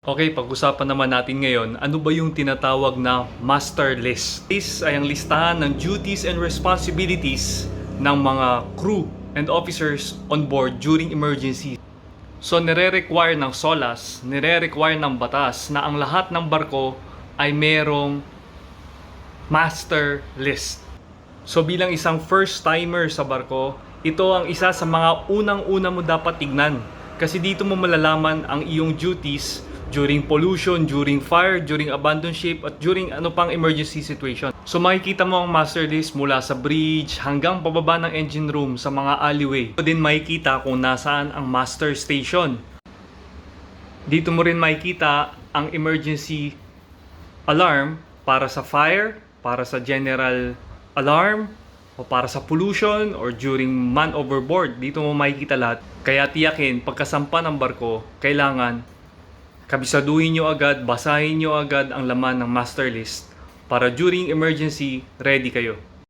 Okay, pag-usapan naman natin ngayon, ano ba yung tinatawag na master list? This ay ang listahan ng duties and responsibilities ng mga crew and officers on board during emergency. So nire-require ng SOLAS, nire-require ng batas na ang lahat ng barko ay merong master list. So bilang isang first timer sa barko, ito ang isa sa mga unang-una mo dapat tignan. Kasi dito mo malalaman ang iyong duties during pollution, during fire, during abandoned ship, at during ano pang emergency situation. So makikita mo ang master list mula sa bridge hanggang pababa ng engine room sa mga alleyway. Dito din makikita kung nasaan ang master station. Dito mo rin makikita ang emergency alarm para sa fire, para sa general alarm, o para sa pollution, or during man overboard. Dito mo makikita lahat. Kaya tiyakin, pagkasampa ng barko, kailangan kabisaduhin nyo agad, basahin nyo agad ang laman ng master list para during emergency, ready kayo.